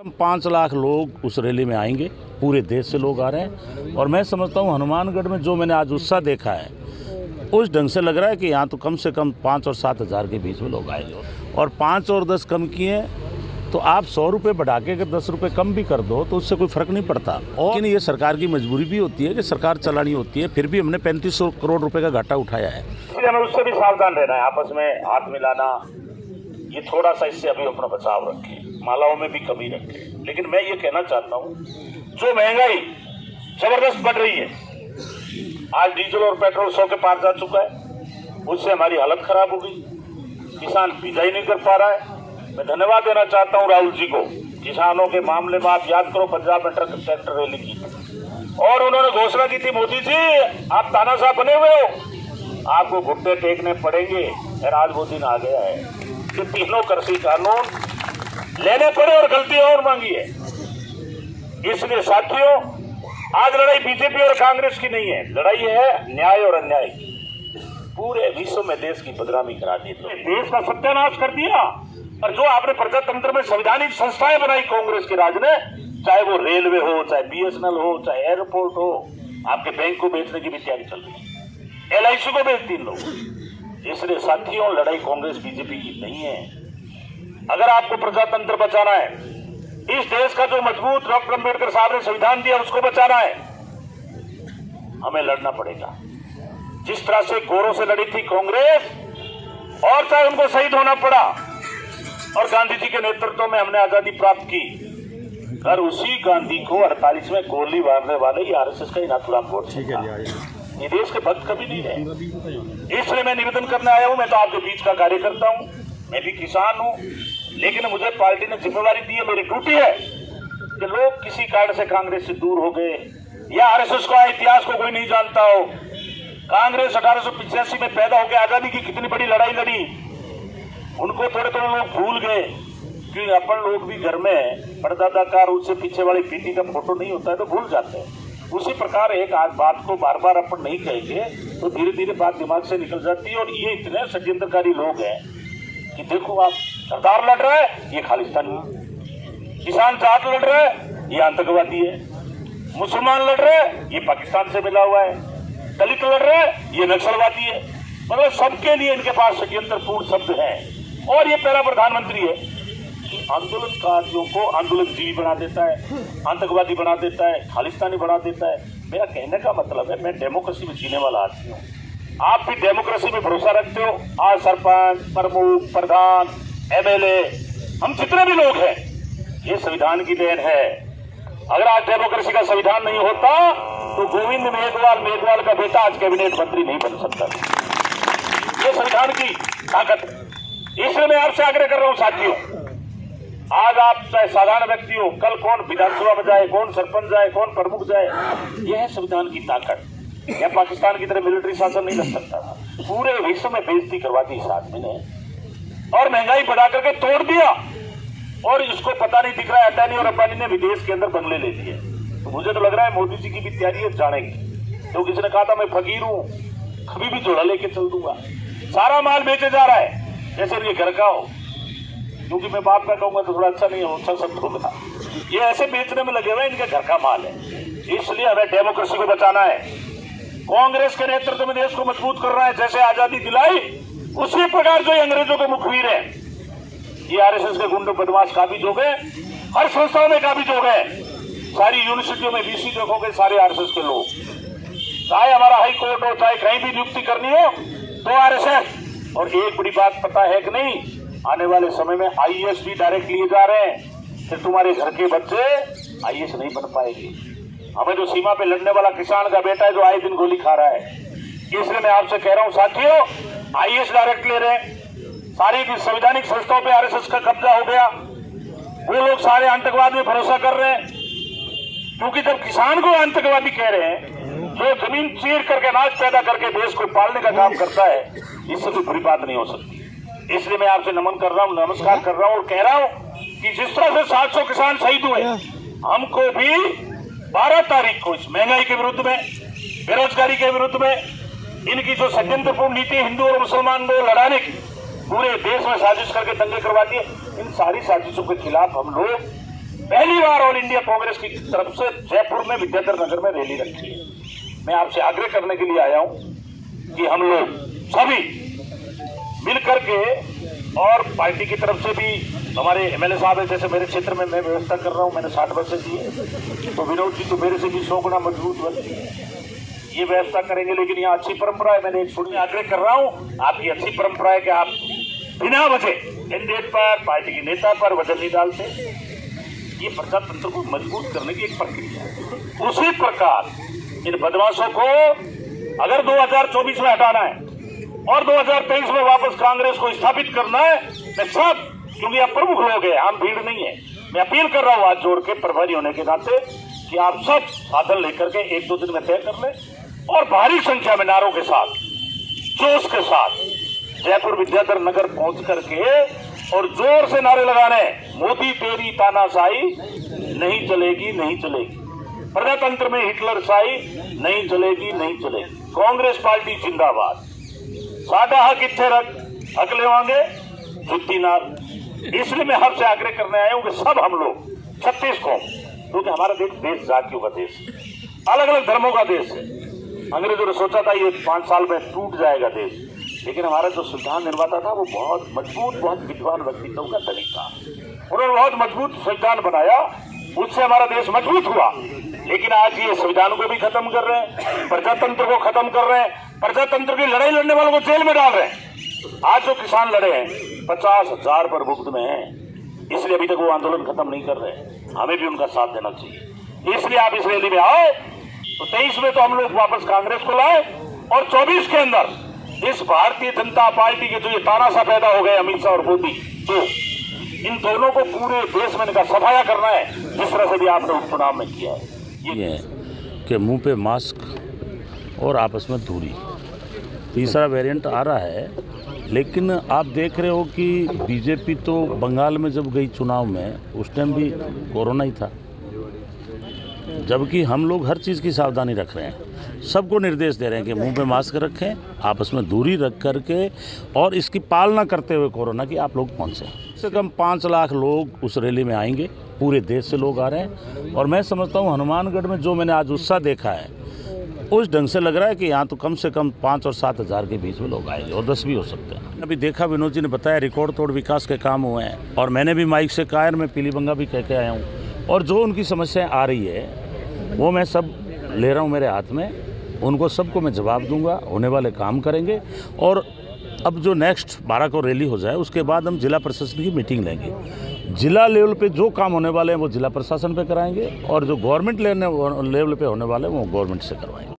5 लाख लोग उस रैली में आएंगे, पूरे देश से लोग आ रहे हैं। और मैं समझता हूँ हनुमानगढ़ में जो मैंने आज उत्साह देखा है, उस ढंग से लग रहा है कि यहाँ तो कम से कम 5 और 7 हज़ार के बीच में लोग आएंगे। और 5 और 10 कम किए तो आप 100 रुपये बढ़ा के अगर 10 रुपये कम भी कर दो तो उससे कोई फ़र्क नहीं पड़ता। और लेकिन ये सरकार की मजबूरी भी होती है कि सरकार चलानी होती है, फिर भी हमने 3500 करोड़ रुपए का घाटा उठाया है। इसलिए हमें उससे भी सावधान रहना है। आपस में हाथ मिलाना, ये थोड़ा सा इससे अभी अपना बचाव रखें, मालाओं में भी कमी रखें। लेकिन मैं ये कहना चाहता हूँ, जो महंगाई जबरदस्त बढ़ रही है, आज डीजल और पेट्रोल 100 के पार जा चुका है, उससे हमारी हालत खराब हो गई। किसान बिजाई नहीं कर पा रहा है। मैं धन्यवाद देना चाहता हूँ राहुल जी को। किसानों के मामले में आप याद करो, पंजाब में ट्रैक्टर रैली की और उन्होंने घोषणा की थी, मोदी जी आप तानाशाह बने हुए हो, आपको घुटने टेकने पड़ेंगे। और आज वो दिन आ गया है कि तीनों कृषि कानून लेने पड़े और गलती और मांगी है। इसलिए साथियों, आज लड़ाई बीजेपी और कांग्रेस की नहीं है, लड़ाई है न्याय और अन्याय की। पूरे विश्व में देश की बदनामी करा दी, तो देश का सत्यानाश कर दिया। और जो आपने प्रजातंत्र में संवैधानिक संस्थाएं बनाई कांग्रेस के राज ने, चाहे वो रेलवे हो, चाहे बीएसएनएल हो, चाहे एयरपोर्ट हो, आपके बैंक को बेचने की भी तैयारी चल रही है, LIC को बेच 3 लोग। इसलिए साथियों, लड़ाई कांग्रेस बीजेपी की नहीं है। अगर आपको प्रजातंत्र बचाना है, इस देश का जो मजबूत डॉक्टर अम्बेडकर साहब ने संविधान दिया उसको बचाना है, हमें लड़ना पड़ेगा। जिस तरह से गोरों से लड़ी थी कांग्रेस, और चाहे उनको शहीद होना पड़ा, और गांधी जी के नेतृत्व में हमने आजादी प्राप्त की, और उसी गांधी को 48 में गोली मारने वाले ये RSS का ही नाथुराम गोडसे, ये देश के भक्त कभी नहीं रहे। इसलिए मैं निवेदन करने आया हूं। मैं तो आपके बीच का कार्यकर्ता हूं, मैं भी किसान हूं, लेकिन मुझे पार्टी ने जिम्मेवारी दी है, मेरी ड्यूटी है कि लोग किसी कारण से कांग्रेस से दूर हो गए या RSS का इतिहास को कोई नहीं जानता हो। कांग्रेस 1885 में पैदा होकर आजादी की कितनी बड़ी लड़ाई लड़ी, उनको थोड़े थोड़े लोग भूल गए कि अपन लोग भी घर में परदादा का उससे पीछे वाली पीटी का फोटो नहीं होता है तो भूल जाते हैं। उसी प्रकार एक आज बात को बार बार अपन नहीं कहेंगे तो धीरे धीरे बात दिमाग से निकल जाती है। और ये इतने षड्यंत्रकारी लोग हैं कि देखो, आप सरदार लड़ रहा है, ये खालिस्तानी है, किसान जाट लड़ रहा है, ये आतंकवादी है, मुसलमान लड़ रहे हैं, ये पाकिस्तान से मिला हुआ है, दलित लड़ रहे हैं, ये नक्सलवादी है। मतलब सबके लिए इनके पास षड्यंत्रपूर्ण शब्द हैं। और ये पहला प्रधानमंत्री है कि आंदोलनकारियों को आंदोलनजीवी बना देता है, आतंकवादी बना देता है, खालिस्तानी बना देता है। मेरा कहने का मतलब है, मैं डेमोक्रेसी में जीने वाला आदमी हूँ। आप भी डेमोक्रेसी में भरोसा रखते हो। आज सरपंच, प्रमुख, प्रधान, MLA, हम जितने भी लोग हैं, ये संविधान की देन है। अगर आज डेमोक्रेसी का संविधान नहीं होता तो गोविंद मेघवाल का बेटा आज कैबिनेट मंत्री नहीं बन सकता। ये संविधान की ताकत है। इसलिए मैं आपसे आग्रह कर रहा हूं साथियों, आज आप चाहे साधारण व्यक्ति हो, कल कौन विधानसभा में जाए, कौन सरपंच जाए, कौन प्रमुख जाए, यह है संविधान की ताकत। या पाकिस्तान की तरह मिलिट्री शासन नहीं लग सकता था। पूरे विश्व में बेइज्जती करवा दी इस आदमी ने और महंगाई बढ़ा करके तोड़ दिया। और इसको पता नहीं दिख रहा है, अडानी और अंबानी ने विदेश के अंदर बंगले ले लिए। तो मुझे तो लग रहा है मोदी जी की भी तैयारी है, जानेंगे। तो किसी ने कहा था मैं फकीर हूं, कभी भी जोड़ा लेके चल दूंगा। सारा माल बेचे जा रहा है जैसे ये घर का हो, क्योंकि मैं बाप का कहूंगा तो थोड़ा अच्छा नहीं हो, अच्छा शब्द होगा। ये ऐसे बेचने में लगे हुए, इनके घर का माल है। इसलिए हमें डेमोक्रेसी को बचाना है। कांग्रेस के नेतृत्व में देश को मजबूत करना है। जैसे आजादी दिलाई, उसी प्रकार जो अंग्रेजों के मुखबिर है, ये RSS के गुंडों बदमाश काबिज हो गए, हर संस्थाओं में काबिज हो गए। सारी यूनिवर्सिटियों में VC देखोगे, सारे RSS के लोग। चाहे हमारा हाई कोर्ट हो, चाहे कहीं भी नियुक्ति करनी हो तो RSS। और एक बड़ी बात पता है कि नहीं, आने वाले समय में IAS भी डायरेक्ट लिए जा रहे हैं। फिर तुम्हारे घर के बच्चे IAS नहीं बन पाएंगे। हमें जो सीमा पे लड़ने वाला किसान का बेटा है जो आए दिन गोली खा रहा है, इसलिए मैं आपसे कह रहा हूं साथियों, IAS डायरेक्ट ले रहे हैं। सारी संवैधानिक संस्थाओं पे RSS का कब्जा हो गया। वो लोग सारे आतंकवाद में भरोसा कर रहे हैं, क्योंकि जब किसान को आतंकवादी कह रहे हैं, जो जमीन चीर करके अनाज पैदा करके देश को पालने का काम करता है, इससे कोई बुरी बात नहीं हो सकती। इसलिए मैं आपसे नमन कर रहा हूं, नमस्कार कर रहा हूं और कह रहा हूं कि जिस तरह से 700 किसान शहीद हुए, हमको भी 12 तारीख को इस महंगाई के विरुद्ध में, बेरोजगारी के विरुद्ध में, इनकी जो षड्यंत्रपूर्ण नीति हिंदू और मुसलमान को लड़ाने की पूरे देश में साजिश करके दंगे करवा दिए, इन सारी साजिशों के खिलाफ हम लोग इंडिया कांग्रेस की तरफ से जयपुर में विद्याधर नगर में रैली रखी है। मैं आपसे आग्रह करने के लिए आया हूं कि हम लोग सभी मिलकर के, और पार्टी की तरफ से भी हमारे एमएलए साहब है, जैसे मेरे क्षेत्र में मैं व्यवस्था कर रहा हूं, मैंने 60 बसें दी है, तो विनोद जी तो मेरे से भी 100 गुना मजबूत बनती है, ये व्यवस्था करेंगे। लेकिन यहाँ अच्छी परंपरा है, मैंने एक छोटी आग्रह कर रहा हूँ, आपकी अच्छी परंपरा है कि आप बिना वजह कैंडिडेट पर, पार्टी के नेता पर वजन नहीं डालते। ये प्रजातंत्र को मजबूत करने की एक प्रक्रिया है। उसी प्रकार इन बदमाशों को अगर 2024 में हटाना है और 2023 में वापस कांग्रेस को स्थापित करना है, मैं सब, क्योंकि आप प्रमुख लोग हैं, आम भीड़ नहीं है, मैं अपील कर रहा हूं हाथ जोड़ के प्रभारी होने के नाते कि आप सब साधन लेकर के 1-2 दिन में तय कर लें और भारी संख्या में नारों के साथ, जोश के साथ जयपुर विद्याधर नगर पहुंच करके और जोर से नारे लगाने, मोदी तेरी तानाशाही नहीं चलेगी, नहीं चलेगी, प्रजातंत्र में हिटलरशाही नहीं चलेगी, नहीं चलेगी, कांग्रेस पार्टी जिंदाबाद, साडा हक इत्थे रख, हक लेवांगे जुत्ती नार। इसलिए मैं आपसे आग्रह करने आया हूं कि सब हम लोग 36 कौम, क्योंकि हमारा देश जातियों का देश है, अलग अलग धर्मों का देश है। अंग्रेजों ने सोचा था ये 5 साल में टूट जाएगा देश, लेकिन हमारा जो संविधान निर्माता था वो बहुत मजबूत, बहुत विद्वान व्यक्तित्व का धनी था, उन्होंने बहुत मजबूत संविधान बनाया, उससे हमारा देश मजबूत हुआ। लेकिन आज ये संविधान को भी खत्म कर रहे हैं, प्रजातंत्र को खत्म कर रहे हैं, प्रजातंत्र की लड़ाई लड़ने वालों को जेल में डाल रहे हैं। आज जो किसान लड़े हैं 50,000 पर मुफ्त में है, इसलिए अभी तक वो आंदोलन खत्म नहीं कर रहे। हमें भी उनका साथ देना चाहिए। इसलिए आप इस रैली में आओ, तो 23 में तो हम लोग वापस कांग्रेस को लाए और 24 के अंदर इस भारतीय जनता पार्टी के जो ये तानाशाह पैदा हो गए अमित शाह और मोदी, तो इन दोनों को पूरे देश में इनका सफाया करना है, जिस तरह से भी आपने उपचुनाव में किया है। ये है कि मुंह पे मास्क और आपस में दूरी, तीसरा वेरिएंट आ रहा है। लेकिन आप देख रहे हो कि बीजेपी तो बंगाल में जब गई चुनाव में, उस टाइम भी कोरोना ही था, जबकि हम लोग हर चीज़ की सावधानी रख रहे हैं, सबको निर्देश दे रहे हैं कि मुंह पे मास्क रखें, आपस में दूरी रख करके और इसकी पालना करते हुए कोरोना की आप लोग पहुँचें। कम से कम 5 लाख लोग उस रैली में आएंगे, पूरे देश से लोग आ रहे हैं। और मैं समझता हूँ हनुमानगढ़ में जो मैंने आज उत्साह देखा है, उस ढंग से लग रहा है कि यहाँ तो कम से कम 5 और 7 हज़ार के बीच में लोग आएंगे, और 10 भी हो सकते हैं। अभी देखा, विनोद जी ने बताया रिकॉर्ड तोड़ विकास के काम हुए हैं, और मैंने भी माइक से कहा, मैं पीलीबंगा भी कह के आया हूँ, और जो उनकी समस्याएं आ रही है वो मैं सब ले रहा हूँ मेरे हाथ में, उनको सबको मैं जवाब दूंगा, होने वाले काम करेंगे। और अब जो नेक्स्ट 12 को रैली हो जाए, उसके बाद हम जिला प्रशासन की मीटिंग लेंगे, जिला लेवल पे जो काम होने वाले हैं वो जिला प्रशासन पे कराएंगे, और जो गवर्नमेंट लेवल पे होने वाले हैं वो गवर्नमेंट से करवाएंगे।